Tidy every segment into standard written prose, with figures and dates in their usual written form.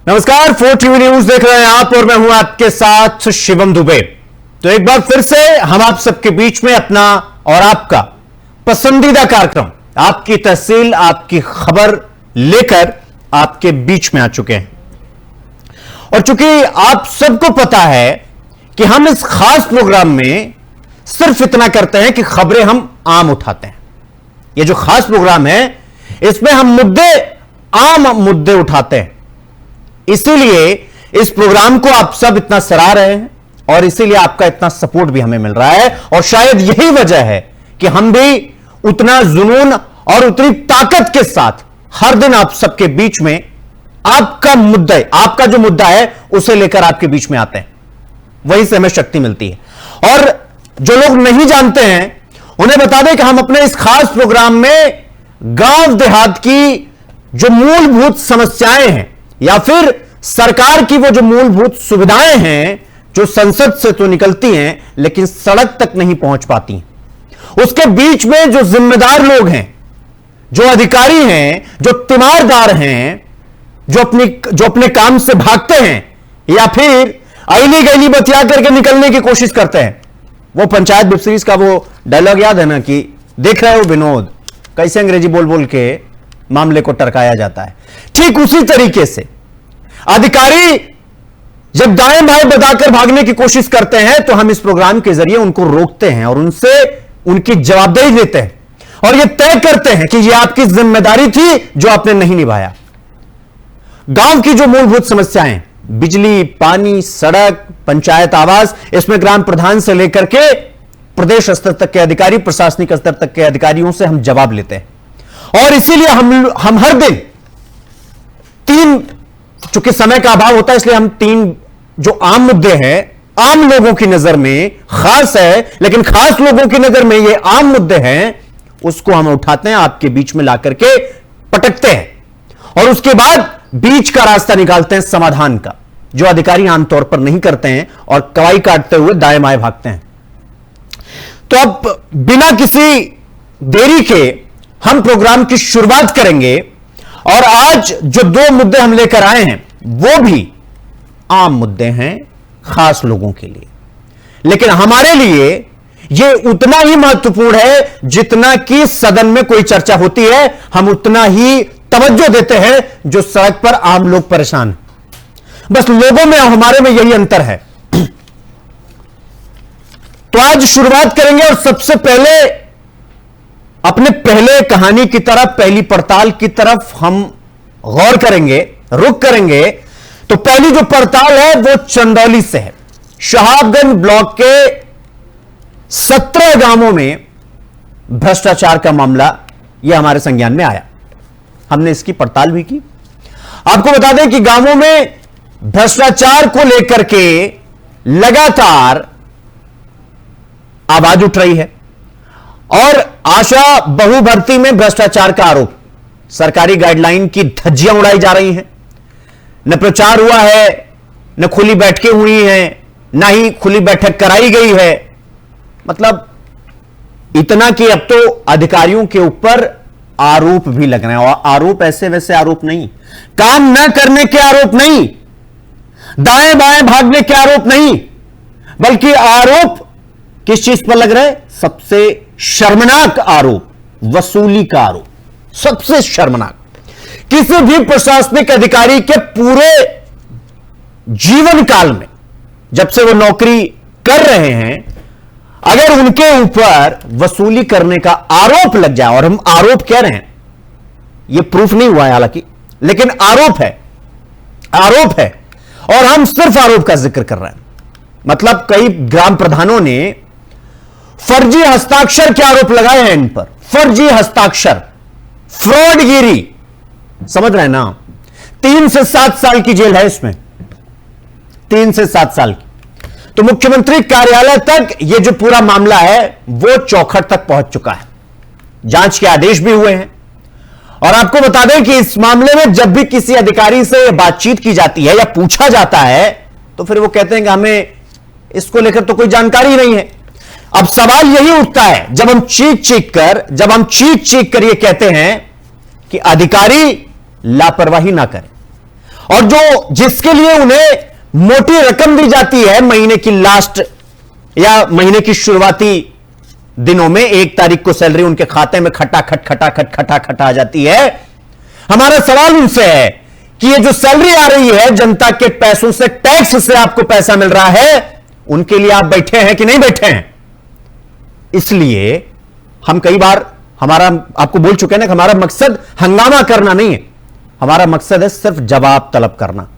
नमस्कार, 4 TV news देख रहे हैं आप और मैं हूं आपके साथ शिवम दुबे। तो एक बार फिर से हम आप सबके बीच में अपना और आपका पसंदीदा कार्यक्रम आपकी तहसील आपकी खबर लेकर आपके बीच में आ चुके हैं। और चूंकि आप सबको पता है कि हम इस खास प्रोग्राम में सिर्फ इतना करते हैं कि खबरें हम आम उठाते हैं। यह जो खास प्रोग्राम है इसमें हम आम मुद्दे उठाते हैं। इसीलिए इस प्रोग्राम को आप सब इतना सराह रहे हैं और इसीलिए आपका इतना सपोर्ट भी हमें मिल रहा है। और शायद यही वजह है कि हम भी उतना जुनून और उतनी ताकत के साथ हर दिन आप सबके बीच में आपका जो मुद्दा है उसे लेकर आपके बीच में आते हैं। वहीं से हमें शक्ति मिलती है। और जो लोग नहीं जानते हैं उन्हें बता दें कि हम अपने इस खास प्रोग्राम में गांव देहात की जो मूलभूत समस्याएं हैं या फिर सरकार की वो जो मूलभूत सुविधाएं हैं जो संसद से तो निकलती हैं लेकिन सड़क तक नहीं पहुंच पाती, उसके बीच में जो जिम्मेदार लोग हैं, जो अधिकारी हैं, जो तीमारदार हैं, जो अपने काम से भागते हैं या फिर अली गली बतिया करके निकलने की कोशिश करते हैं। वो पंचायत वेब सीरीज का वो डायलॉग याद है ना कि देख रहे हो विनोद कैसे अंग्रेजी बोल बोल के मामले को टरकाया जाता है। ठीक उसी तरीके से अधिकारी जब दाएं बाएं बताकर भागने की कोशिश करते हैं तो हम इस प्रोग्राम के जरिए उनको रोकते हैं और उनसे उनकी जवाबदेही देते हैं और यह तय करते हैं कि यह आपकी जिम्मेदारी थी जो आपने नहीं निभाया। गांव की जो मूलभूत समस्याएं, बिजली, पानी, सड़क, पंचायत आवास, इसमें ग्राम प्रधान से लेकर के प्रदेश स्तर तक के अधिकारी, प्रशासनिक स्तर तक के अधिकारियों से हम जवाब लेते हैं। और इसीलिए हम हर दिन चूंकि समय का अभाव होता है इसलिए हम 3 जो आम मुद्दे हैं, आम लोगों की नजर में खास है लेकिन खास लोगों की नजर में ये आम मुद्दे हैं, उसको हम उठाते हैं, आपके बीच में लाकर के पटकते हैं और उसके बाद बीच का रास्ता निकालते हैं समाधान का, जो अधिकारी आमतौर पर नहीं करते हैं और कवाई काटते हुए दाएं बाएं भागते हैं। तो अब बिना किसी देरी के हम प्रोग्राम की शुरुआत करेंगे और आज जो 2 मुद्दे हम लेकर आए हैं वो भी आम मुद्दे हैं खास लोगों के लिए, लेकिन हमारे लिए यह उतना ही महत्वपूर्ण है जितना कि सदन में कोई चर्चा होती है हम उतना ही तवज्जो देते हैं जो सड़क पर आम लोग परेशान हैं। बस लोगों में और हमारे में यही अंतर है। तो आज शुरुआत करेंगे और सबसे पहले अपने पहले कहानी की तरफ, पहली पड़ताल की तरफ हम गौर करेंगे, रुख करेंगे। तो पहली जो पड़ताल है वो चंदौली से है। शहाबगंज ब्लॉक के 17 गांवों में भ्रष्टाचार का मामला यह हमारे संज्ञान में आया। हमने इसकी पड़ताल भी की। आपको बता दें कि गांवों में भ्रष्टाचार को लेकर के लगातार आवाज उठ रही है और आशा बहु भर्ती में भ्रष्टाचार का आरोप, सरकारी गाइडलाइन की धज्जियां उड़ाई जा रही हैं। न प्रचार हुआ है, न खुली बैठकें हुई हैं, न ही खुली बैठक कराई गई है। मतलब इतना कि अब तो अधिकारियों के ऊपर आरोप भी लग रहे हैं और आरोप ऐसे वैसे आरोप नहीं, काम न करने के आरोप नहीं, दाएं बाएं भागने के आरोप नहीं, बल्कि आरोप किस चीज पर लग रहा है? सबसे शर्मनाक आरोप, वसूली का आरोप, सबसे शर्मनाक। किसी भी प्रशासनिक अधिकारी के पूरे जीवन काल में जब से वो नौकरी कर रहे हैं, अगर उनके ऊपर वसूली करने का आरोप लग जाए, और हम आरोप कह रहे हैं, यह प्रूफ नहीं हुआ है हालांकि, लेकिन आरोप है और हम सिर्फ आरोप का जिक्र कर रहे हैं। मतलब कई ग्राम प्रधानों ने फर्जी हस्ताक्षर के आरोप लगाए हैं इन पर, फर्जी हस्ताक्षर, फ्रॉडगिरी, समझ रहे हैं ना? 3 से 7 साल की जेल है इसमें, 3 से 7 साल की। तो मुख्यमंत्री कार्यालय तक यह जो पूरा मामला है वो चौखट तक पहुंच चुका है, जांच के आदेश भी हुए हैं। और आपको बता दें कि इस मामले में जब भी किसी अधिकारी से बातचीत की जाती है या पूछा जाता है तो फिर वो कहते हैं कि हमें इसको लेकर तो कोई जानकारी नहीं है। अब सवाल यही उठता है जब हम चीख चीख कर ये कहते हैं कि अधिकारी लापरवाही ना करें और जो जिसके लिए उन्हें मोटी रकम दी जाती है महीने की लास्ट या महीने की शुरुआती दिनों में, 1 तारीख को सैलरी उनके खाते में खटाखट आ जाती है। हमारा सवाल उनसे है कि ये जो सैलरी आ रही है जनता के पैसों से, टैक्स से आपको पैसा मिल रहा है, उनके लिए आप बैठे हैं कि नहीं बैठे हैं? इसलिए हम कई बार आपको बोल चुके हैं ना कि हमारा मकसद हंगामा करना नहीं है, हमारा मकसद है सिर्फ जवाब तलब करना।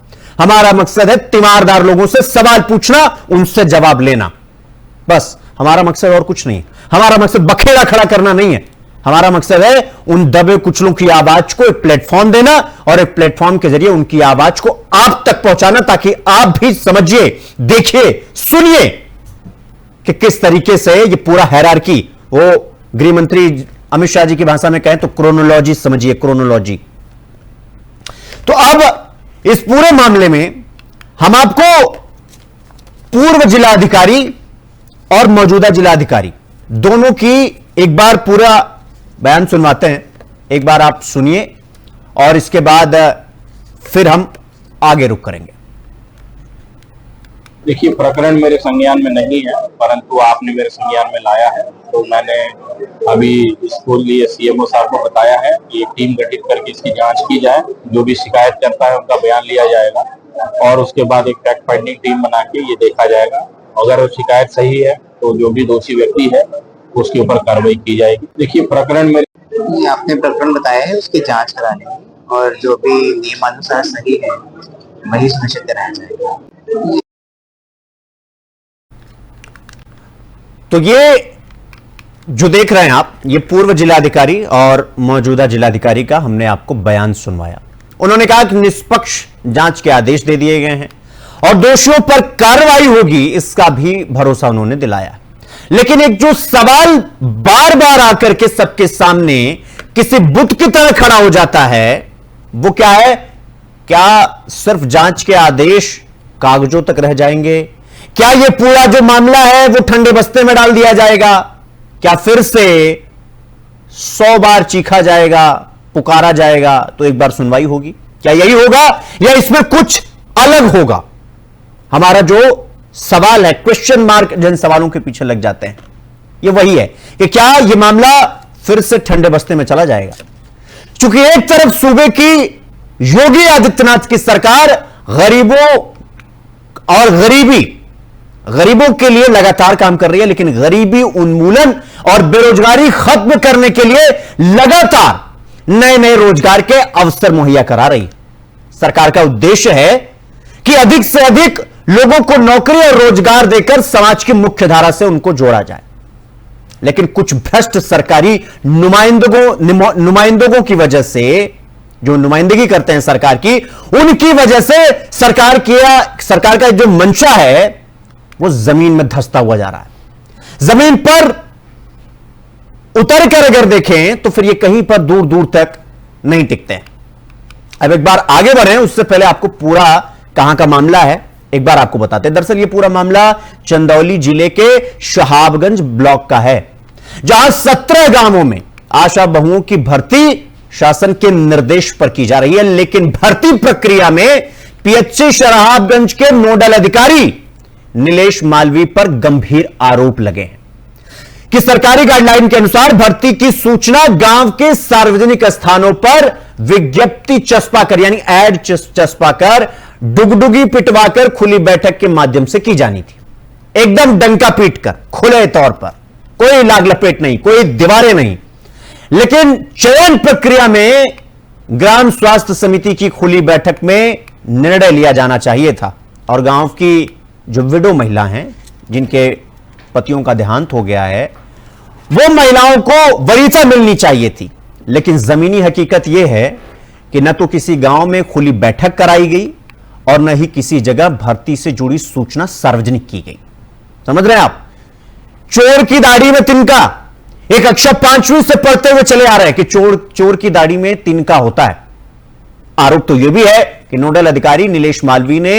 हमारा मकसद है तीमारदार लोगों से सवाल पूछना, उनसे जवाब लेना, बस हमारा मकसद और कुछ नहीं है। हमारा मकसद बखेड़ा खड़ा करना नहीं है। हमारा मकसद है उन दबे कुचलों की आवाज को एक प्लेटफॉर्म देना और एक प्लेटफॉर्म के जरिए उनकी आवाज को आप तक पहुंचाना, ताकि आप भी समझिए, देखिए, सुनिए कि किस तरीके से ये पूरा हायरार्की, वो गृह मंत्री अमित शाह जी की भाषा में कहें तो क्रोनोलॉजी समझिए, क्रोनोलॉजी। तो अब इस पूरे मामले में हम आपको पूर्व जिलाधिकारी और मौजूदा जिलाधिकारी दोनों की एक बार पूरा बयान सुनवाते हैं। एक बार आप सुनिए और इसके बाद फिर हम आगे रुख करेंगे। देखिए, प्रकरण मेरे संज्ञान में नहीं है, परंतु आपने मेरे संज्ञान में लाया है, तो मैंने अभी इसको लिए सीएमओ साहब को बताया है कि एक टीम गठित करके इसकी जांच की जाए। जो भी शिकायत करता है उनका बयान लिया जाएगा और उसके बाद एक फैक्ट फाइंडिंग टीम बना के ये देखा जाएगा। अगर वो शिकायत सही है तो जो भी दोषी व्यक्ति है उसके ऊपर कार्रवाई की जाएगी। देखिए, प्रकरण में आपने प्रकरण बताया है, उसकी जांच कराने की और जो भी नियमानुसार सही है वही सुनिश्चित कराया जाएगा। तो ये जो देख रहे हैं आप, ये पूर्व जिलाधिकारी और मौजूदा जिलाधिकारी का हमने आपको बयान सुनवाया। उन्होंने कहा कि निष्पक्ष जांच के आदेश दे दिए गए हैं और दोषियों पर कार्रवाई होगी, इसका भी भरोसा उन्होंने दिलाया। लेकिन एक जो सवाल बार बार आकर के सबके सामने किसी बुत की तरह खड़ा हो जाता है, वो क्या है? क्या सिर्फ जांच के आदेश कागजों तक रह जाएंगे? क्या ये पूरा जो मामला है वो ठंडे बस्ते में डाल दिया जाएगा? क्या फिर से 100 बार चीखा जाएगा, पुकारा जाएगा तो एक बार सुनवाई होगी? क्या यही होगा या इसमें कुछ अलग होगा? हमारा जो सवाल है, क्वेश्चन मार्क जिन सवालों के पीछे लग जाते हैं, ये वही है कि क्या यह मामला फिर से ठंडे बस्ते में चला जाएगा? क्योंकि एक तरफ सूबे की योगी आदित्यनाथ की सरकार गरीबों और गरीबों के लिए लगातार काम कर रही है, लेकिन गरीबी उन्मूलन और बेरोजगारी खत्म करने के लिए लगातार नए नए रोजगार के अवसर मुहैया करा रही है। सरकार का उद्देश्य है कि अधिक से अधिक लोगों को नौकरी और रोजगार देकर समाज की मुख्य धारा से उनको जोड़ा जाए। लेकिन कुछ भ्रष्ट सरकारी नुमाइंदों की वजह से, जो नुमाइंदगी करते हैं सरकार की, उनकी वजह से सरकार का जो मंशा है वो जमीन में धंसता हुआ जा रहा है। जमीन पर उतर कर अगर देखें तो फिर ये कहीं पर दूर दूर तक नहीं टिकते हैं। अब एक बार आगे बढ़े, उससे पहले आपको पूरा कहां का मामला है एक बार आपको बताते हैं। दरअसल ये पूरा मामला चंदौली जिले के शहाबगंज ब्लॉक का है, जहां 17 गांवों में आशा बहुओं की भर्ती शासन के निर्देश पर की जा रही है। लेकिन भर्ती प्रक्रिया में पीएचसी शहाबगंज के नोडल अधिकारी नीलेश मालवी पर गंभीर आरोप लगे हैं कि सरकारी गाइडलाइन के अनुसार भर्ती की सूचना गांव के सार्वजनिक स्थानों पर विज्ञप्ति चस्पा कर, यानी एड चस्पा कर, डुगडुगी पिटवाकर खुली बैठक के माध्यम से की जानी थी। एकदम डंका पीट कर, खुले तौर पर, कोई लाग लपेट नहीं, कोई दीवारें नहीं। लेकिन चयन प्रक्रिया में ग्राम स्वास्थ्य समिति की खुली बैठक में निर्णय लिया जाना चाहिए था और गांव की जो विडो महिला हैं, जिनके पतियों का देहांत हो गया है, वो महिलाओं को वरीयता मिलनी चाहिए थी। लेकिन जमीनी हकीकत यह है कि न तो किसी गांव में खुली बैठक कराई गई और न ही किसी जगह भर्ती से जुड़ी सूचना सार्वजनिक की गई। समझ रहे हैं आप? चोर की दाढ़ी में तिनका, एक कक्षा 5वीं से पढ़ते हुए चले आ रहे हैं कि चोर की दाढ़ी में तिनका होता है। आरोप तो यह भी है कि नोडल अधिकारी नीलेश मालवी ने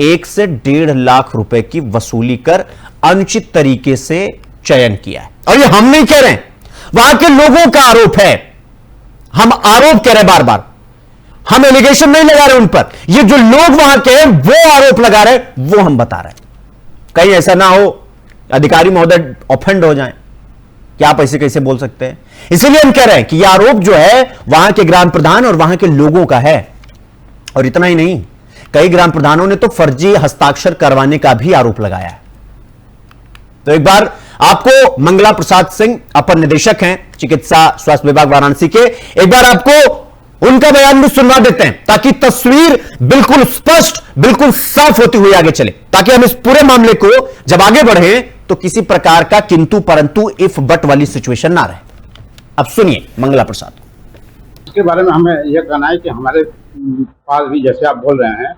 1 से 1.5 लाख रुपए की वसूली कर अनुचित तरीके से चयन किया है। और ये हम नहीं कह रहे हैं, वहां के लोगों का आरोप है। हम आरोप कह रहे हैं बार बार। हम एलिगेशन नहीं लगा रहे उन पर, ये जो लोग वहां के हैं वो आरोप लगा रहे हैं, वो हम बता रहे हैं। कहीं ऐसा ना हो अधिकारी महोदय ऑफेंड हो जाएं कि आप ऐसे कैसे बोल सकते हैं। इसीलिए हम कह रहे हैं कि यह आरोप जो है वहां के ग्राम प्रधान और वहां के लोगों का है। और इतना ही नहीं, कई ग्राम प्रधानों ने तो फर्जी हस्ताक्षर करवाने का भी आरोप लगाया है। तो एक बार आपको मंगला प्रसाद सिंह अपर निदेशक हैं चिकित्सा स्वास्थ्य विभाग वाराणसी के, एक बार आपको उनका बयान भी सुनवा देते हैं ताकि तस्वीर बिल्कुल स्पष्ट, बिल्कुल साफ होती हुई आगे चले, ताकि हम इस पूरे मामले को जब आगे बढ़े तो किसी प्रकार का किंतु परंतु इफ बट वाली सिचुएशन ना रहे। अब सुनिए मंगला प्रसाद। इसके बारे में हमें यह कहना है कि हमारे पास भी, जैसे आप बोल रहे हैं,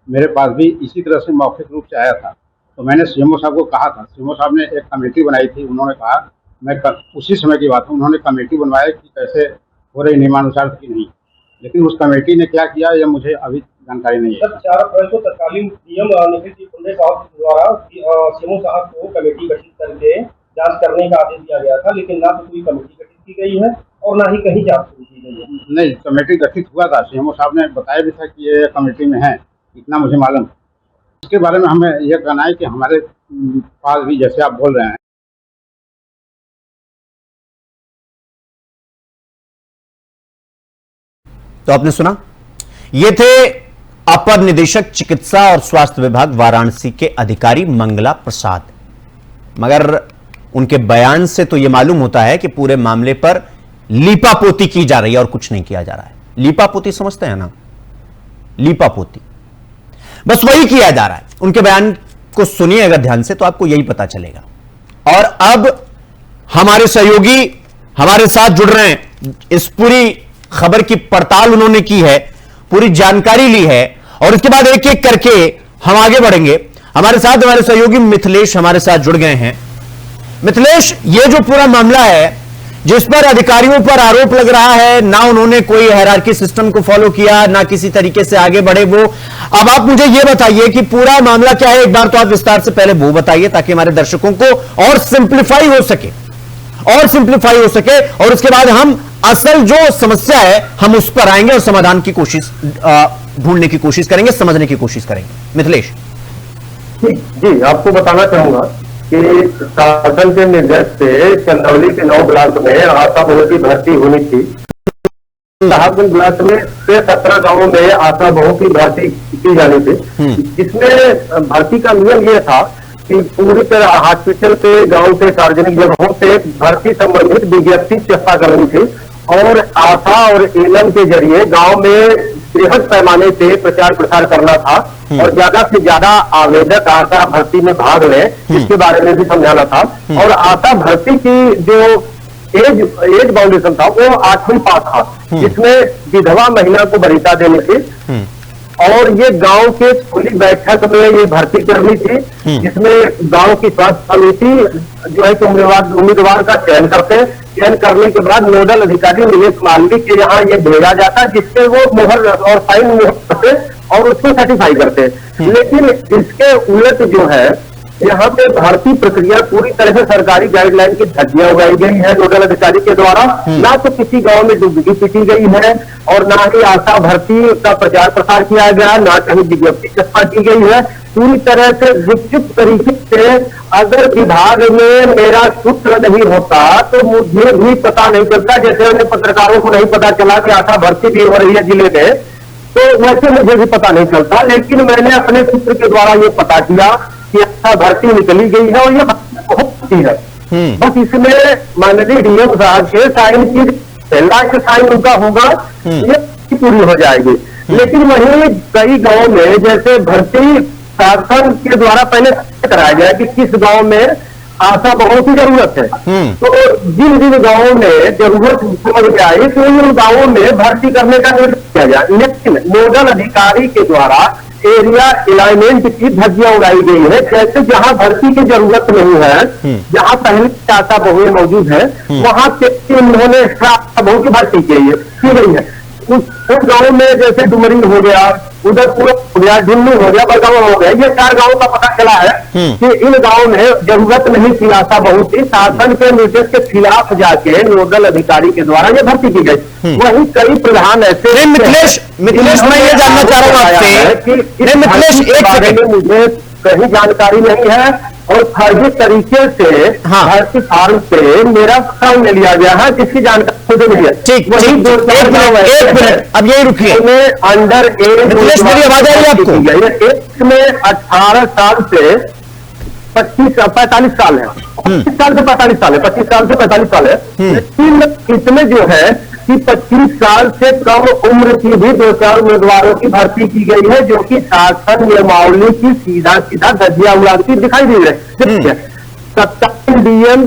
मेरे पास भी इसी तरह से मौखिक रूप से आया था। तो मैंने सीएमओ साहब को कहा था, सीएमओ साहब ने एक कमेटी बनाई थी। उन्होंने कहा, मैं उसी समय की बात है, उन्होंने कमेटी बनवाया कि कैसे हो रही नियमानुसार की नहीं, लेकिन उस कमेटी ने क्या किया यह मुझे अभी जानकारी नहीं है। 4 अप्रैल को तत्कालीन डीएम निखिल जी पुंडे साहब द्वारा सीएमओ साहब को कमेटी गठित करके जांच करने का आदेश दिया गया था, लेकिन ना तो कोई कमेटी गठित की गई है और ना ही कहीं जांच शुरू की गई है। नहीं, कमेटी गठित हुआ था, सीएमओ साहब ने बताया भी था कि ये कमेटी में है, इतना मुझे मालूम। इसके बारे में हमें यह कहना है कि हमारे पास भी, जैसे आप बोल रहे हैं, तो आपने सुना, ये थे अपर निदेशक चिकित्सा और स्वास्थ्य विभाग वाराणसी के अधिकारी मंगला प्रसाद। मगर उनके बयान से तो यह मालूम होता है कि पूरे मामले पर लीपापोती की जा रही है और कुछ नहीं किया जा रहा है। लीपापोती समझते हैं ना, लीपापोती, बस वही किया जा रहा है। उनके बयान को सुनिए अगर ध्यान से तो आपको यही पता चलेगा। और अब हमारे सहयोगी हमारे साथ जुड़ रहे हैं, इस पूरी खबर की पड़ताल उन्होंने की है, पूरी जानकारी ली है और उसके बाद एक एक करके हम आगे बढ़ेंगे। हमारे साथ हमारे सहयोगी मिथिलेश हमारे साथ जुड़ गए हैं। मिथिलेश, ये जो पूरा मामला है जिस पर अधिकारियों पर आरोप लग रहा है, ना उन्होंने कोई हायरार्की सिस्टम को फॉलो किया, ना किसी तरीके से आगे बढ़े वो, अब आप मुझे ये बताइए कि पूरा मामला क्या है। एक बार तो आप विस्तार से पहले वो बताइए ताकि हमारे दर्शकों को और सिंप्लीफाई हो सके और उसके बाद हम असल जो समस्या है हम उस पर आएंगे और समाधान की कोशिश ढूंढने की कोशिश करेंगे, समझने की कोशिश करेंगे। मिथिलेश जी, आपको बताना चाहूंगा कि शासन के निर्देश से चंदौली के 9 ब्लॉक में आशा बहू की भर्ती होनी थी। साहबगंज ब्लॉक में से 17 गांवों में आशा बहू की भर्ती की जानी थी, जिसमें भर्ती का नियम यह था कि पूरी तरह हॉस्पिटल पे, गांव से, सार्वजनिक जगहों से भर्ती संबंधित विज्ञप्ति चेष्टा करनी थी और आशा और एलएम के जरिए गांव में बृहद पैमाने से प्रचार प्रसार करना था और ज्यादा से ज्यादा आवेदक आशा भर्ती में भाग लें, इसके बारे में भी समझाना था। और आशा भर्ती की जो एज बाउंडेशन था वो 8वीं पास था, जिसमें विधवा महिला को वरीयता देनी थी और ये गांव के खुली बैठक में ये भर्ती करनी थी, जिसमें गांव की स्वास्थ्य समिति जो है कि उम्मीदवार का चयन करते हैं। चयन करने के बाद नोडल अधिकारी नीलेश मालवी के यहाँ ये भेजा जाता है, जिससे वो मोहर और साइन करते और उसको सर्टिफाई करते हैं। लेकिन इसके उलट जो है यहाँ पे भर्ती प्रक्रिया पूरी तरह से सरकारी गाइडलाइन की धज्जियां उड़ाई गई है नोडल अधिकारी के द्वारा। ना तो किसी गांव में डुबकी पीटी गई है और ना ही आशा भर्ती का प्रचार प्रसार किया गया, ना कहीं विज्ञप्ति चस्पा की गई है। पूरी तरह से विस्तृत तरीके से अगर विभाग में मेरा सूत्र नहीं होता तो मुझे भी पता नहीं चलता, जैसे अन्य पत्रकारों को नहीं पता चला कि आशा भर्ती भी हो रही है जिले में, तो वैसे मुझे भी पता नहीं चलता। लेकिन मैंने अपने सूत्र के द्वारा ये पता किया कि आशा भर्ती निकली गई है और ये बहुत अच्छी है। बस इसमें माननीय डीएम साहब के साइन की लास्ट साइन उनका होगा, ये पूरी हो जाएगी। लेकिन वहीं कई गांव में जैसे भर्ती शासन के द्वारा पहले कराया गया कि किस गांव में आशा बहू की जरूरत है, तो जिन जिन गांवों में जरूरत समझ में आई तो उन गांवों में भर्ती करने का निर्देश किया गया। लेकिन नोडल अधिकारी के द्वारा एरिया अलाइनमेंट की धज्जियां उड़ाई गई है, जैसे जहां भर्ती की जरूरत नहीं है, जहां पहले आशा बहुएं मौजूद है वहां से उन्होंने आशा बहू की भर्ती की गई है। उस गाँव में जैसे डुमरी हो गया, उधर पूरा झुन्नू हो गया, बड़गांव हो गया, ये 4 गांवों का पता चला है कि इन गांवों में जरूरत नहीं थी आशा बहू की, शासन के निर्देश के खिलाफ जाके नोडल अधिकारी के द्वारा ये भर्ती की गई। वहीं कई प्रधान ऐसे मिथिलेश मैं ये जानना चाह रहा हूं आपसे कि मिथिलेश एक सेकंड, मुझे कहीं जानकारी नहीं है और फर्जी तरीके से भर्ती फार्म पे मेरा फॉर्म ले लिया गया है, जिसकी जानकारी मुझे नहीं है। ठीक, एक मिनट, अब यही रुकिए। अंडर एज, मिथिलेश मेरी आवाज आ रही है आपको? इसमें 18 साल से 45 साल है, 25 साल से 45 साल है, 25 साल से 45 साल है, लेकिन इसमें जो है कि 25 साल से कम उम्र की भी 2-4 उम्मीदवारों की भर्ती की गई है, जो कि शासन नियमावली की सीधा धज्जियां उड़ाती दिखाई दे रही है। 27 डीएम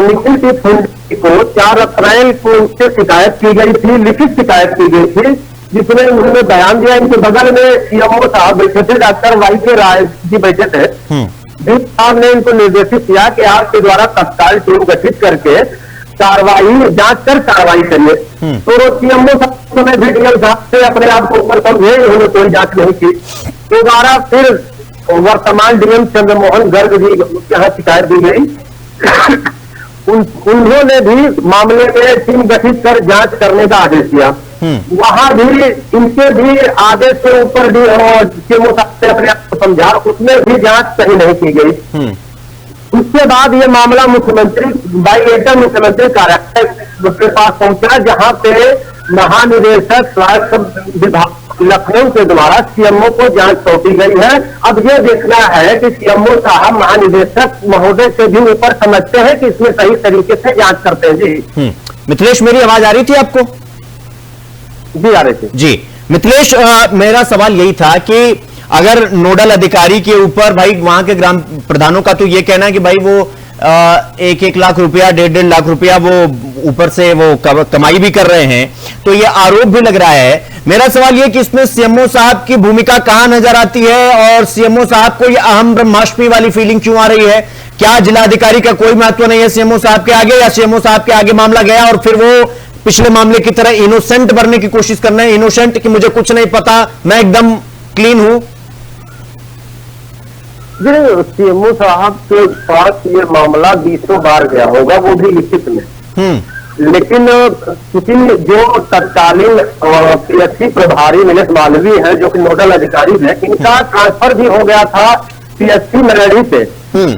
निखिल टी फुंडे को 4 अप्रैल को उनसे शिकायत की गई थी, लिखित शिकायत की गई थी, जिसमें उन्होंने बयान दिया। इनके बगल में सीएमओ साहब बैठे थे, डॉक्टर वाई के राय जी बैठे थे। डीएम साहब ने इनको निर्देशित किया कि आपके द्वारा तत्काल टीम गठित करके जांच कर कार्रवाई करिए। तो सीएमओ साहब ने डीएम साहब से अपने आप को ऊपर समझे, उन्होंने कोई जांच नहीं की। दोबारा फिर वर्तमान डीएम चंद्रमोहन गर्ग जी के यहाँ शिकायत दी गई। उन्होंने भी मामले में टीम गठित कर जांच करने का आदेश दिया। वहां भी इनके भी आदेश के ऊपर सीएमओ साहब ने अपने आप को समझा, उसमें भी जांच सही नहीं की गई। उसके बाद ये मामला मुख्यमंत्री बाई लेटर मुख्यमंत्री कार्यालय के पास पहुंचा, जहां पे महानिदेशक स्वास्थ्य विभाग लखनऊ के द्वारा सीएमओ को जांच सौंपी गई है। अब ये देखना है कि सीएमओ साहब महानिदेशक महोदय से भी ऊपर समझते हैं कि इसमें सही तरीके से जांच करते हैं। जी मिथिलेश, मेरी आवाज आ रही थी आपको? जी आ रही थी। जी मिथिलेश, मेरा सवाल यही था कि अगर नोडल अधिकारी के ऊपर भाई वहां के ग्राम प्रधानों का तो ये कहना है कि भाई वो 1-1 लाख रुपया 1.5 लाख रुपया वो ऊपर से वो कमाई भी कर रहे हैं, तो ये आरोप भी लग रहा है। मेरा सवाल ये कि इसमें सीएमओ साहब की भूमिका कहां नजर आती है और सीएमओ साहब को ये अहम ब्रह्मास्मि वाली फीलिंग क्यों आ रही है? क्या जिलाधिकारी का कोई महत्व नहीं है सीएमओ साहब के आगे, या सीएमओ साहब के आगे मामला गया और फिर वो पिछले मामले की तरह इनोसेंट बनने की कोशिश करना है, इनोसेंट कि मुझे कुछ नहीं पता, मैं एकदम क्लीन हूं? जी सीएमओ साहब के पास ये मामला 20 बार गया होगा, वो भी लिखित में। लेकिन किसी जो तत्कालीन पीएससी प्रभारी नीलेश मालवीय है, जो कि नोडल अधिकारी है, इनका ट्रांसफर भी हो गया था पीएससी मरेड़ी से।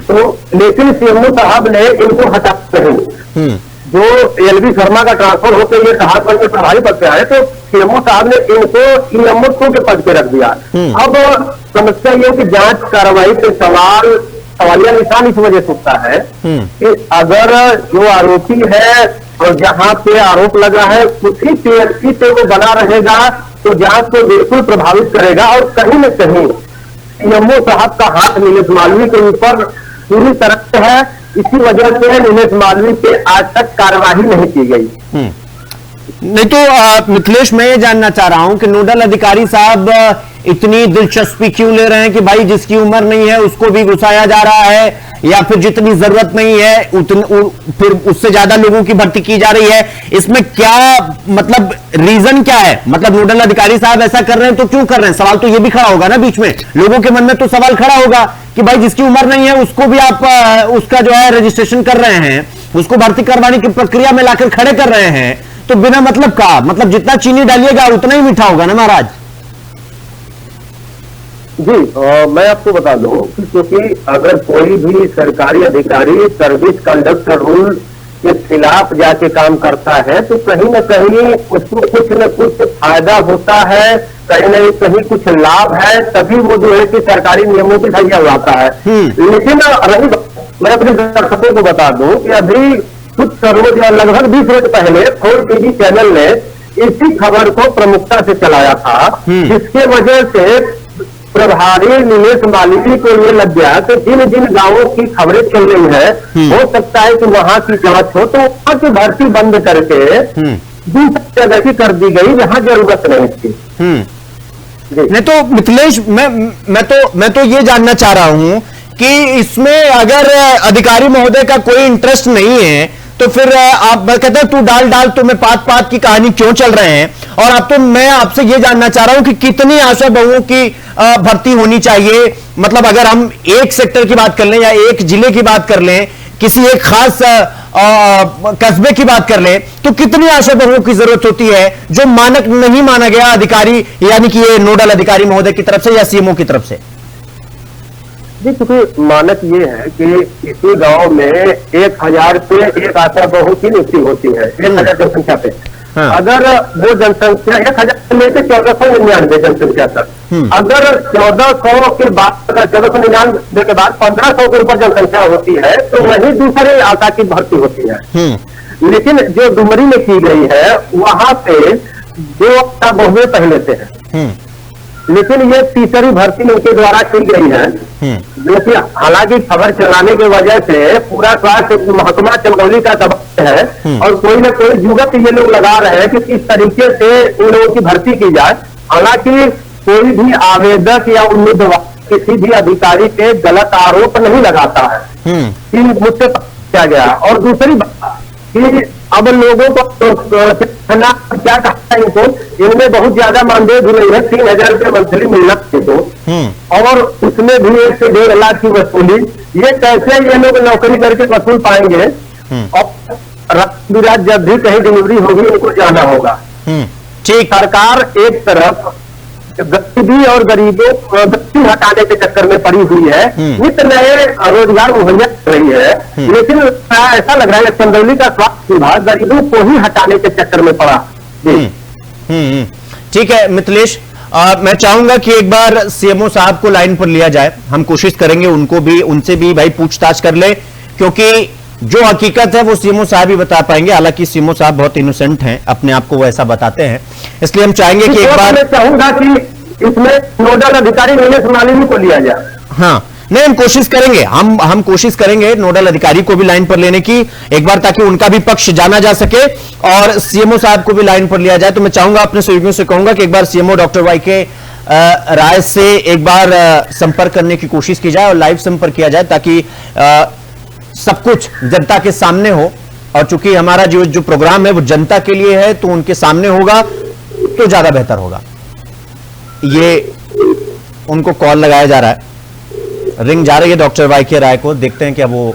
तो लेकिन सीएमओ साहब ने इनको हटा नहीं। जो एलवी शर्मा का ट्रांसफर होकर ये सहारनपुर के प्रभारी पद पे आए, तो सीएमओ साहब ने इनको सीएमओ के पद पे रख दिया। अब समस्या ये कि जांच कार्रवाई पे सवालिया निशान इस वजह से उठता है कि अगर जो आरोपी है और जहां पे आरोप लगा है उसी पीएससी से वो बना रहेगा, तो जांच को बिल्कुल प्रभावित करेगा। और कहीं न कहीं सीएमओ साहब का हाथ नीलेश मालवीय के ऊपर पूरी तरह से है। इसी वजह से नीलेश मालवीय पे आज तक कार्रवाई नहीं की गई। नहीं तो मिथिलेश, मैं ये जानना चाह रहा हूं कि नोडल अधिकारी साहब इतनी दिलचस्पी क्यों ले रहे हैं कि भाई जिसकी उम्र नहीं है उसको भी घुसाया जा रहा है, या फिर जितनी जरूरत नहीं है फिर उससे ज्यादा लोगों की भर्ती की जा रही है? इसमें क्या मतलब रीजन क्या है? मतलब नोडल अधिकारी साहब ऐसा कर रहे हैं तो क्यों कर रहे हैं? सवाल तो ये भी खड़ा होगा ना बीच में, लोगों के मन में तो सवाल खड़ा होगा कि भाई जिसकी उम्र नहीं है उसको भी आप उसका जो है रजिस्ट्रेशन कर रहे हैं, उसको भर्ती करवाने की प्रक्रिया में लाकर खड़े कर रहे हैं, तो बिना मतलब का, मतलब जितना चीनी डालिएगा उतना ही मीठा होगा ना महाराज। जी मैं आपको बता दूं क्योंकि अगर कोई भी सरकारी अधिकारी सर्विस कंडक्ट रूल के खिलाफ जाके काम करता है, तो कहीं न कहीं उसको कुछ न कुछ फायदा होता है, कहीं न कहीं कुछ लाभ है, तभी वो जो है कि सरकारी नियमों की धज्जियां उड़ाता है। लेकिन रही मैं अपने दर्शकों को बता दूं कि अभी कुछ रोज या लगभग 20 रोज पहले 4 टीवी चैनल ने इसी खबर को प्रमुखता से चलाया था, जिसके वजह से प्रभारी नीलेश मालवीय को ये लग गया कि जिन जिन गांवों की खबरें चल रही है, हो सकता है कि वहां की जांच हो, तो वहां की भर्ती बंद करके दूसरी जगह की कर दी गई जहां जरूरत नहीं थी। नहीं तो मिथिलेश, मैं तो ये जानना चाह रहा हूं कि इसमें अगर अधिकारी महोदय का कोई इंटरेस्ट नहीं है तो फिर आप कहते हैं तू डाल डाल तो मैं पात पात की कहानी क्यों चल रहे हैं। और अब तो मैं आपसे यह जानना चाह रहा हूं कि कितनी आशा बहुओं की भर्ती होनी चाहिए। मतलब अगर हम एक सेक्टर की बात कर लें या एक जिले की बात कर लें, किसी एक खास कस्बे की बात कर लें, तो कितनी आशा बहुओं की जरूरत होती है जो मानक नहीं माना गया अधिकारी, यानी कि ये नोडल अधिकारी महोदय की तरफ से या सीएमओ की तरफ से। जी, क्योंकि मानक ये है कि इसी गांव में 1000 पे एक आशा बहू की नियुक्ति होती है 1000 जनसंख्या पे। हाँ। अगर वो जनसंख्या 1000 में से 1499 जनसंख्या तक, अगर 1400 के बाद 1499 के बाद 1500 के ऊपर जनसंख्या होती है तो वही दूसरे आशा की भर्ती होती है। लेकिन जो डुमरी में की गई है वहां पे 2 आशा बहुएं पहले से है, लेकिन ये तीसरी भर्ती उनके द्वारा की गई है, जो कि हालांकि खबर चलाने की वजह से पूरा स्वास्थ्य महकमा चंदौली का दबाव है और कोई ना कोई जुगत ये लोग लगा रहे हैं कि किस तरीके से इन लोगों की भर्ती की जाए। हालांकि कोई भी आवेदक या उम्मीदवार किसी भी अधिकारी पे गलत आरोप नहीं लगाता है कि मुझसे किया गया। और दूसरी बात कि अब लोगों को क्या कहा इनको, इनमें बहुत ज्यादा मानदेय भी नहीं है, 3000 रुपये मंथली मिलना चाहिए और उसमें भी 1 से 1.5 लाख की वसूली। ये कैसे ये लोग नौकरी करके वसूल पाएंगे? और रात जब भी कहीं डिलीवरी होगी उनको जाना होगा। ठीक, सरकार एक तरफ गरीबी और गरीबों गरीबी हटाने के चक्कर में पड़ी हुई है, नित नए रोजगार मुहैया कर रही है, लेकिन ऐसा लग रहा है चंदौली का स्वास्थ्य विभाग गरीबों को ही हटाने के चक्कर में पड़ा। ठीक है मिथिलेश, मैं चाहूंगा कि एक बार सीएमओ साहब को लाइन पर लिया जाए। हम कोशिश करेंगे उनसे भी भाई पूछताछ कर ले, क्योंकि जो हकीकत है वो सीएमओ साहब ही बता पाएंगे। हालांकि सीएमओ साहब बहुत इनोसेंट हैं, अपने आप को वो ऐसा बताते हैं, इसलिए हम चाहेंगे कि एक बार मैं चाहूंगा कि इसमें नोडल अधिकारी नीलेश मालिनी को लिया जाए। हाँ, नहीं, हम कोशिश करेंगे, हम कोशिश करेंगे नोडल अधिकारी को भी लाइन पर लेने की एक बार, ताकि उनका भी पक्ष जाना जा सके और सीएमओ साहब को भी लाइन पर लिया जाए। तो मैं चाहूंगा, अपने सहयोगियों से कहूंगा कि एक बार सीएमओ डॉक्टर वाईके राय से एक बार संपर्क करने की कोशिश की जाए और लाइव संपर्क किया जाए, ताकि सब कुछ जनता के सामने हो। और चूंकि हमारा जो प्रोग्राम है वो जनता के लिए है, तो उनके सामने होगा तो ज्यादा बेहतर होगा। ये उनको कॉल लगाया जा रहा है, रिंग जा रही है डॉक्टर वाईके राय को, देखते हैं क्या वो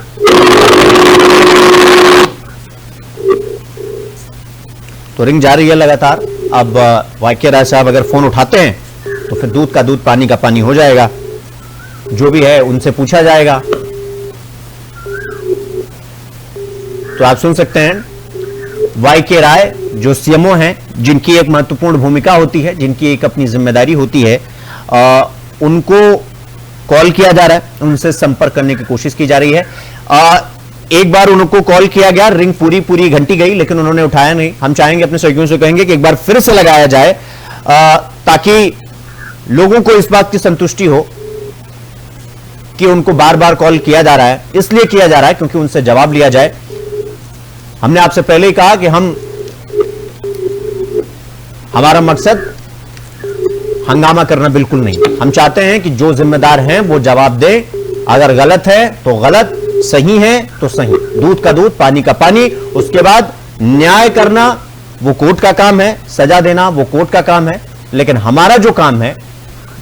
तो रिंग जा रही है लगातार। अब वाईके राय साहब अगर फोन उठाते हैं तो फिर दूध का दूध पानी का पानी हो जाएगा, जो भी है उनसे पूछा जाएगा। तो आप सुन सकते हैं वाईके राय जो सीएमओ हैं, जिनकी एक महत्वपूर्ण भूमिका होती है, जिनकी एक अपनी जिम्मेदारी होती है, उनको कॉल किया जा रहा है, उनसे संपर्क करने की कोशिश की जा रही है। एक बार उनको कॉल किया गया, रिंग पूरी घंटी गई, लेकिन उन्होंने उठाया नहीं। हम चाहेंगे, अपने सहयोगियों से कहेंगे कि एक बार फिर से लगाया जाए, ताकि लोगों को इस बात की संतुष्टि हो कि उनको बार बार कॉल किया जा रहा है। इसलिए किया जा रहा है क्योंकि उनसे जवाब लिया जाए। हमने आपसे पहले ही कहा कि हमारा मकसद हंगामा करना बिल्कुल नहीं। हम चाहते हैं कि जो जिम्मेदार हैं वो जवाब दें, अगर गलत है तो गलत, सही है तो सही, दूध का दूध पानी का पानी। उसके बाद न्याय करना वो कोर्ट का काम है, सजा देना वो कोर्ट का काम है, लेकिन हमारा जो काम है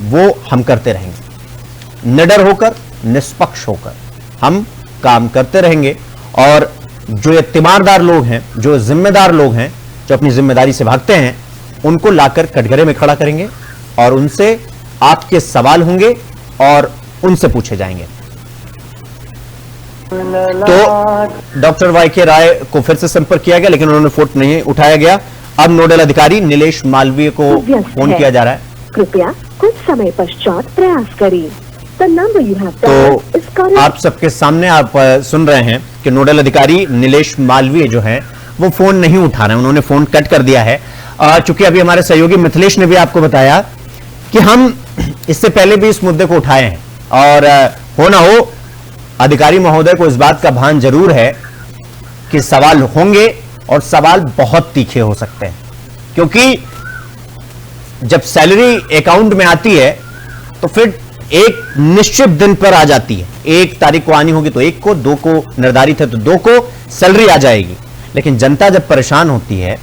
वो हम करते रहेंगे, निडर होकर, निष्पक्ष होकर हम काम करते रहेंगे। और जो ये तीमारदार लोग हैं, जो जिम्मेदार लोग हैं, जो अपनी जिम्मेदारी से भागते हैं, उनको लाकर कटघरे में खड़ा करेंगे और उनसे आपके सवाल होंगे और उनसे पूछे जाएंगे। तो डॉक्टर वाईके राय को फिर से संपर्क किया गया, लेकिन उन्होंने फोन नहीं उठाया गया। अब नोडल अधिकारी नीलेश मालवीय को फोन किया जा रहा है। कृपया कुछ समय पश्चात प्रयास करें। तो आप सबके सामने आप सुन रहे हैं कि नोडल अधिकारी नीलेश मालवीय जो है वो फोन नहीं उठा रहे हैं, उन्होंने फोन कट कर दिया है। चूंकि अभी हमारे सहयोगी मिथिलेश ने भी आपको बताया कि हम इससे पहले भी इस मुद्दे को उठाए हैं, और हो ना हो अधिकारी महोदय को इस बात का भान जरूर है कि सवाल होंगे और सवाल बहुत तीखे हो सकते हैं, क्योंकि जब सैलरी अकाउंट में आती है तो फिर एक निश्चित दिन पर आ जाती है। 1 तारीख को आनी होगी तो 1 को, 2 को निर्धारित है तो 2 को सैलरी आ जाएगी। लेकिन जनता जब परेशान होती है,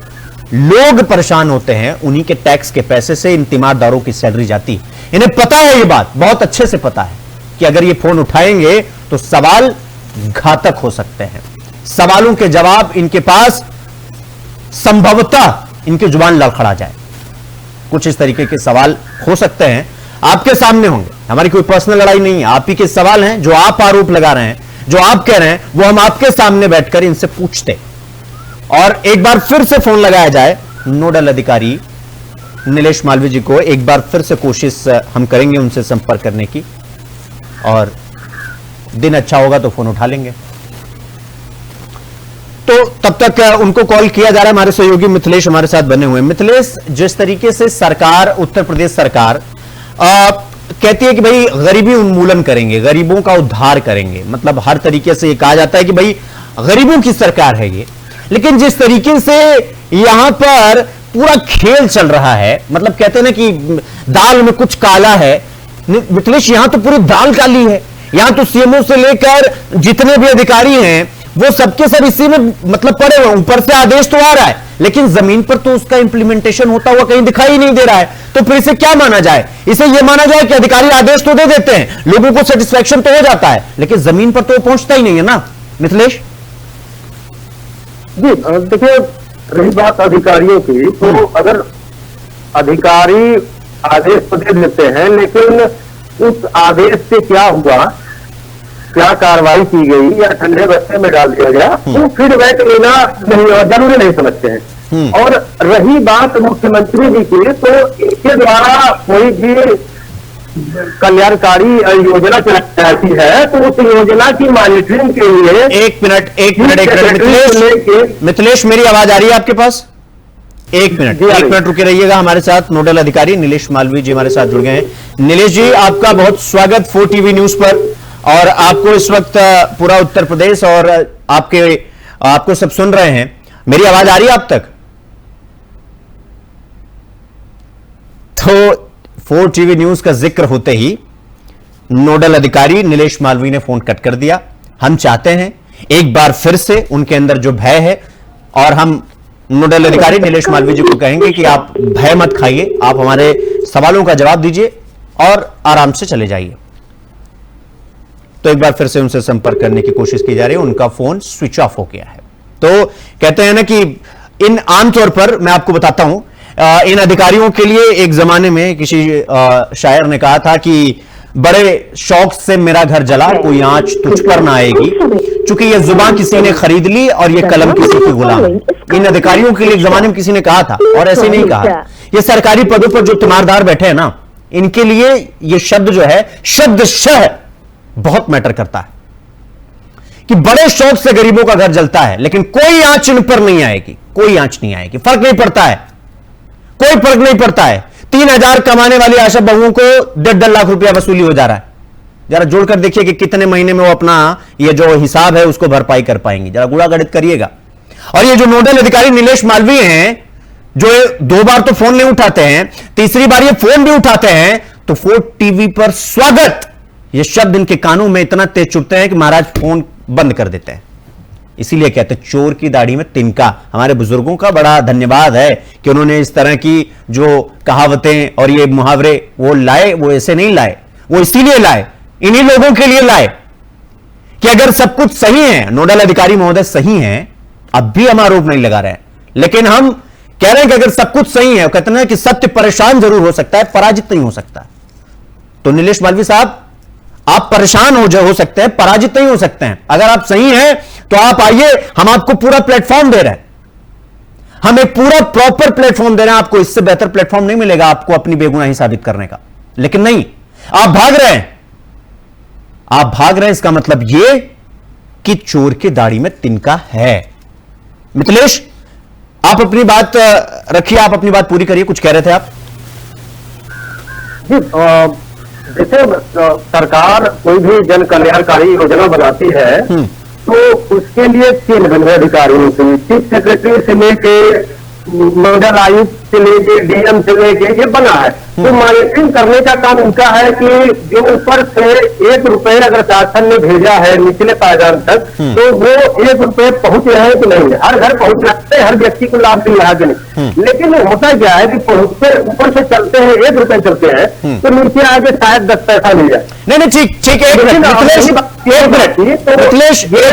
लोग परेशान होते हैं, उन्हीं के टैक्स के पैसे से इन तीमारदारों की सैलरी जाती है। इन्हें पता है, ये बात बहुत अच्छे से पता है कि अगर ये फोन उठाएंगे तो सवाल घातक हो सकते हैं। सवालों के जवाब इनके पास संभवतः इनकी जुबान लड़खड़ा जाए। कुछ इस तरीके के सवाल हो सकते हैं, आपके सामने होंगे। हमारी कोई पर्सनल लड़ाई नहीं है, आप ही के सवाल हैं, जो आप आरोप लगा रहे हैं, जो आप कह रहे हैं, वो हम आपके सामने बैठकर इनसे पूछते। और एक बार फिर से फोन लगाया जाए नोडल अधिकारी नीलेश मालवीय जी को, एक बार फिर से कोशिश हम करेंगे उनसे संपर्क करने की, और दिन अच्छा होगा तो फोन उठा लेंगे। तो तब तक उनको कॉल किया जा रहा है। हमारे सहयोगी मिथिलेश हमारे साथ बने हुए हैं। मिथिलेश, जिस तरीके से सरकार, उत्तर प्रदेश सरकार कहती है कि भाई गरीबी उन्मूलन करेंगे, गरीबों का उद्धार करेंगे, मतलब हर तरीके से ये कहा जाता है कि भाई गरीबों की सरकार है ये, लेकिन जिस तरीके से यहां पर पूरा खेल चल रहा है, मतलब कहते हैं ना कि दाल में कुछ काला है, मिथिलेश यहां तो पूरी दाल काली है। यहां तो सीएमओ से लेकर जितने भी अधिकारी हैं वो सबके सब इसी में मतलब पड़े हुए। ऊपर से आदेश तो आ रहा है, लेकिन जमीन पर तो उसका इंप्लीमेंटेशन होता हुआ कहीं दिखाई नहीं दे रहा है। तो फिर इसे क्या माना जाए? इसे यह माना जाए कि अधिकारी आदेश तो दे देते हैं, लोगों को सेटिस्फैक्शन तो हो जाता है, लेकिन जमीन पर तो पहुंचता ही नहीं है ना मिथिलेश? जी देखिए, रही बात अधिकारियों की, तो अगर अधिकारी आदेश तो दे देते हैं, लेकिन उस आदेश से क्या हुआ, क्या कार्रवाई की गई या ठंडे बस्ते में डाल दिया गया, तो फीडबैक लेना नहीं जरूरी नहीं समझते हैं। और रही बात मुख्यमंत्री जी की, तो इसके द्वारा कोई भी कल्याणकारी योजना चलाती है तो उस योजना की मॉनिटरिंग के लिए एक मिनट मिथिलेश, मेरी आवाज आ रही है आपके पास? एक मिनट रुके रहिएगा। हमारे साथ नोडल अधिकारी नीलेश मालवीय जी हमारे साथ जुड़ गए हैं। नीलेश जी, आपका बहुत स्वागत 4 टीवी न्यूज पर। और आपको इस वक्त पूरा उत्तर प्रदेश और आपको सब सुन रहे हैं। मेरी आवाज आ रही है आप तक? तो 4 टीवी न्यूज का जिक्र होते ही नोडल अधिकारी नीलेश मालवीय ने फोन कट कर दिया। हम चाहते हैं एक बार फिर से उनके अंदर जो भय है, और हम नोडल अधिकारी नीलेश मालवीय जी को कहेंगे कि आप भय मत खाइए, आप हमारे सवालों का जवाब दीजिए और आराम से चले जाइए। तो एक बार फिर से उनसे संपर्क करने की कोशिश की जा रही है, उनका फोन स्विच ऑफ हो गया है। तो कहते हैं ना कि इन आमतौर पर मैं आपको बताता हूं, इन अधिकारियों के लिए एक जमाने में किसी शायर ने कहा था कि बड़े शौक से मेरा घर जला, कोई आंच तुझ पर ना आएगी, चूंकि ये जुबान किसी ने खरीद ली और ये कलम किसी की गुलाम है। इन अधिकारियों के लिए एक जमाने में किसी ने कहा था, और ऐसे नहीं कहा। ये सरकारी पदों पर जो तीमारदार बैठे हैं ना, इनके लिए ये शब्द जो है शब्दशः बहुत मैटर करता है कि बड़े शौक से गरीबों का घर जलता है, लेकिन कोई आंच इन पर नहीं आएगी, कोई आंच नहीं आएगी। फर्क नहीं पड़ता है, कोई फर्क नहीं पड़ता है। 3,000 कमाने वाली आशा बहुओं को 1.5 लाख रुपया वसूली हो जा रहा है। जरा जोड़कर देखिए कि कितने महीने में वो अपना ये जो हिसाब है उसको भरपाई कर पाएंगी। जरा गुणा गणित करिएगा। और ये जो नोडल अधिकारी नीलेश मालवीय हैं, जो 2 बार तो फोन नहीं उठाते हैं, तीसरी बार ये फोन भी उठाते हैं, तो 4 टीवी पर स्वागत ये शब्द इनके कानों में इतना तेज चुभते हैं कि महाराज फोन बंद कर देते हैं। इसीलिए कहते हैं चोर की दाढ़ी में तिनका। हमारे बुजुर्गों का बड़ा धन्यवाद है कि उन्होंने इस तरह की जो कहावतें और ये मुहावरे वो लाए। वो ऐसे नहीं लाए, वो इसीलिए लाए, इन्हीं लोगों के लिए लाए कि अगर सब कुछ सही है, नोडल अधिकारी महोदय सही हैं, अब भी हम आरोप नहीं लगा रहे हैं, लेकिन हम कह रहे हैं कि अगर सब कुछ सही है, कहते हैं कि सत्य परेशान जरूर हो सकता है, पराजित नहीं हो सकता। तो नीलेश मालवीय साहब, आप परेशान हो सकते हैं, पराजित नहीं हो सकते हैं। अगर आप सही हैं तो आप आइए, हम आपको पूरा प्लेटफॉर्म दे रहे हैं, हम एक पूरा प्रॉपर प्लेटफॉर्म दे रहे हैं आपको। इससे बेहतर प्लेटफॉर्म नहीं मिलेगा आपको अपनी बेगुनाही साबित करने का। लेकिन नहीं, आप भाग रहे हैं, आप भाग रहे हैं। इसका मतलब यह कि चोर की दाढ़ी में तिनका है। मिथिलेश, आप अपनी बात रखिए, आप अपनी बात पूरी करिए। कुछ कह रहे थे आप? जैसे सरकार कोई भी जन कल्याणकारी योजना बनाती है तो उसके लिए 3 बने अधिकारियों से, चीफ सेक्रेटरी से लेके मंडल आयुक्त से लेके डीएम से लेके ये बना है। तो मॉनिटरिंग करने का काम उनका है कि जो ऊपर से 1 रुपए अगर शासन ने भेजा है निचले पायदान तक, तो वो 1 रुपए पहुंच रहे हैं कि नहीं है। हर घर पहुंच रहे हैं, हर व्यक्ति को लाभ मिल रहा है कि नहीं। लेकिन होता क्या है कि पहुंचते ऊपर से चलते हैं 1 रुपए चलते हैं, तो नीचे आके शायद 10 पैसा मिल जाए। नहीं ठीक है, एक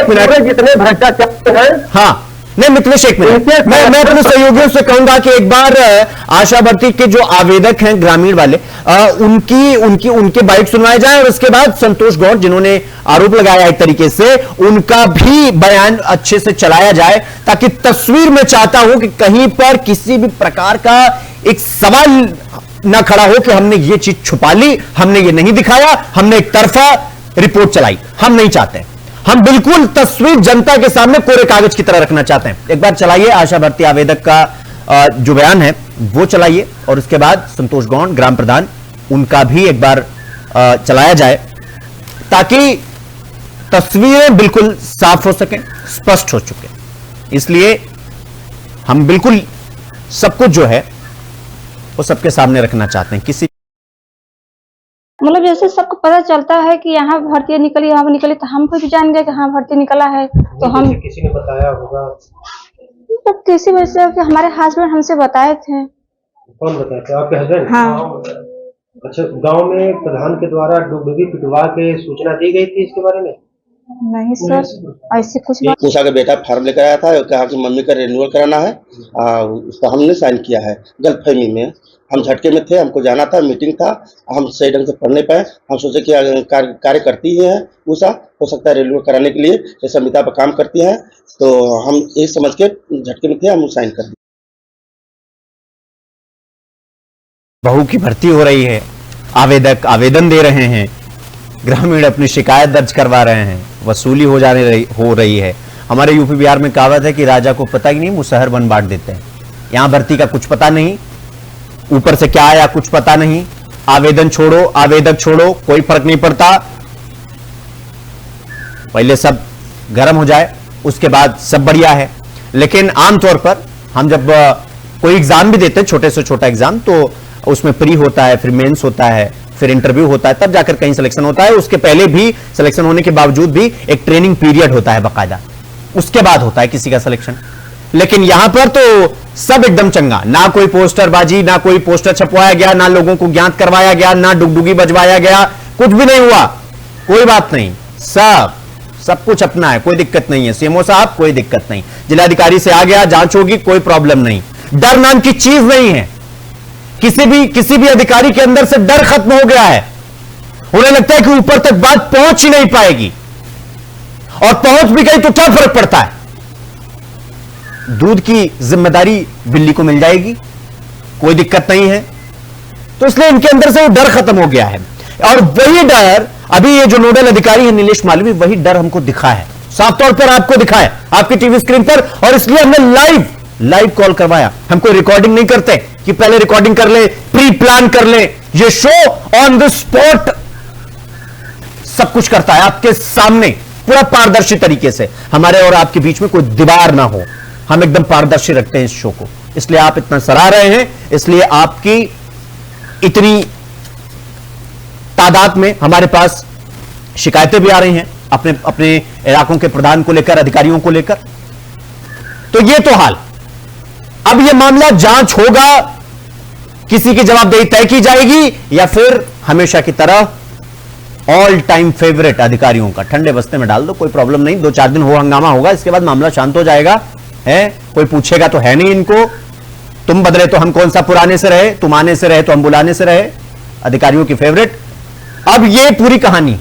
मिनट जितने भ्रष्टाचार है। हाँ नहीं मिथिलेश, एक मिनट, मैं अपने सहयोगियों से कहूंगा कि एक बार आशा भर्ती के जो आवेदक हैं ग्रामीण वाले, उनके बाइट सुनवाए जाए और उसके बाद संतोष गौड़ जिन्होंने आरोप लगाया एक तरीके से, उनका भी बयान अच्छे से चलाया जाए, ताकि तस्वीर में चाहता हूं कि कहीं पर किसी भी प्रकार का एक सवाल ना खड़ा हो कि हमने ये चीज छुपा ली, हमने ये नहीं दिखाया, हमने एक तरफा रिपोर्ट चलाई। हम नहीं चाहते, हम बिल्कुल तस्वीर जनता के सामने कोरे कागज की तरह रखना चाहते हैं। एक बार चलाइए आशा भर्ती आवेदक का जो बयान है वो चलाइए, और उसके बाद संतोष गौड़ ग्राम प्रधान उनका भी एक बार चलाया जाए, ताकि तस्वीरें बिल्कुल साफ हो सकें, स्पष्ट हो चुके। इसलिए हम बिल्कुल सब कुछ जो है वो सबके सामने रखना चाहते हैं। किसी मतलब जैसे सबको पता चलता है कि यहाँ भर्ती निकली, यहाँ निकली, तो हम भी जान गए कि हाँ भर्ती निकला है। तो हम किसी ने बताया होगा, तो किसी वजह से कि हमारे हस्बैंड हमसे बताए थे। कौन बताए थे? आपके हस्बैंड? हाँ। अच्छा, गांव में प्रधान के द्वारा डुगडुगी पिटवा के सूचना दी गई थी इसके बारे में? नहीं सर, ऐसे कुछ बात। उषा का बेटा फार्म लेकर आया था, कहा कि मम्मी का रिन्यूअल कराना है, उसको हमने साइन किया है। गलतफहमी में हम झटके में थे, हमको जाना था, मीटिंग था, हम सही ढंग से पढ़ नहीं पाए। हम सोचे कि कार्य करती ही है उषा, हो सकता है रिन्यूअल कराने के लिए ये संहिता पर काम करती है, तो हम ये समझ के झटके में थे, हम साइन कर दिए। बहू की भर्ती हो रही है, आवेदक आवेदन दे रहे हैं, ग्रामीण अपनी शिकायत दर्ज करवा रहे हैं, वसूली हो रही है। हमारे यूपी बिहार में कहावत है कि राजा को पता ही नहीं, मुसहर बन बांट देते हैं। यहां भर्ती का कुछ पता नहीं, ऊपर से क्या आया कुछ पता नहीं। आवेदन छोड़ो, आवेदक छोड़ो, कोई फर्क नहीं पड़ता। पहले सब गर्म हो जाए, उसके बाद सब बढ़िया है। लेकिन आमतौर पर हम जब कोई एग्जाम भी देते हैं, छोटे से छोटा एग्जाम, तो उसमें प्री होता है, फिर मेंस होता है, फिर इंटरव्यू होता है, तब जाकर कहीं सिलेक्शन होता है। उसके पहले भी सिलेक्शन होने के बावजूद भी एक ट्रेनिंग पीरियड होता है बाकायदा, उसके बाद होता है किसी का सिलेक्शन। लेकिन यहां पर तो सब एकदम चंगा, ना कोई पोस्टरबाजी, ना कोई पोस्टर छपवाया गया, ना लोगों को ज्ञात करवाया गया, ना डुगडुगी बजवाया गया, कुछ भी नहीं हुआ। कोई बात नहीं, सब कुछ अपना है, कोई दिक्कत नहीं है। सीएमओ साहब कोई दिक्कत नहीं, जिलाधिकारी से आ गया, जांच होगी, कोई प्रॉब्लम नहीं। डर नाम की चीज नहीं है, किसी भी अधिकारी के अंदर से डर खत्म हो गया है। उन्हें लगता है कि ऊपर तक बात पहुंच ही नहीं पाएगी, और पहुंच भी गई तो क्या फर्क पड़ता है, दूध की जिम्मेदारी बिल्ली को मिल जाएगी, कोई दिक्कत नहीं है। तो इसलिए इनके अंदर से वो डर खत्म हो गया है। और वही डर अभी ये जो नोडल अधिकारी है नीलेश मालवी, वही डर हमको दिखा है, साफ तौर पर आपको दिखा है आपकी टीवी स्क्रीन पर। और इसलिए हमने लाइव कॉल करवाया। हम कोई रिकॉर्डिंग नहीं करते कि पहले रिकॉर्डिंग कर ले, प्री प्लान कर ले। ये शो ऑन द स्पॉट सब कुछ करता है आपके सामने, पूरा पारदर्शी तरीके से। हमारे और आपके बीच में कोई दीवार ना हो, हम एकदम पारदर्शी रखते हैं इस शो को। इसलिए आप इतना सराह रहे हैं, इसलिए आपकी इतनी तादाद में हमारे पास शिकायतें भी आ रही हैं अपने इलाकों के प्रधान को लेकर, अधिकारियों को लेकर। तो ये तो हाल। अब यह मामला जांच होगा, किसी की जवाबदेही तय की जाएगी, या फिर हमेशा की तरह ऑल टाइम फेवरेट अधिकारियों का ठंडे बस्ते में डाल दो, कोई प्रॉब्लम नहीं। 2-4 दिन हो हंगामा होगा, इसके बाद मामला शांत हो जाएगा। है कोई पूछेगा तो है नहीं इनको, तुम बदले तो हम कौन सा पुराने से रहे, तुम आने से रहे तो हम बुलाने से रहे, अधिकारियों की फेवरेट। अब ये पूरी कहानी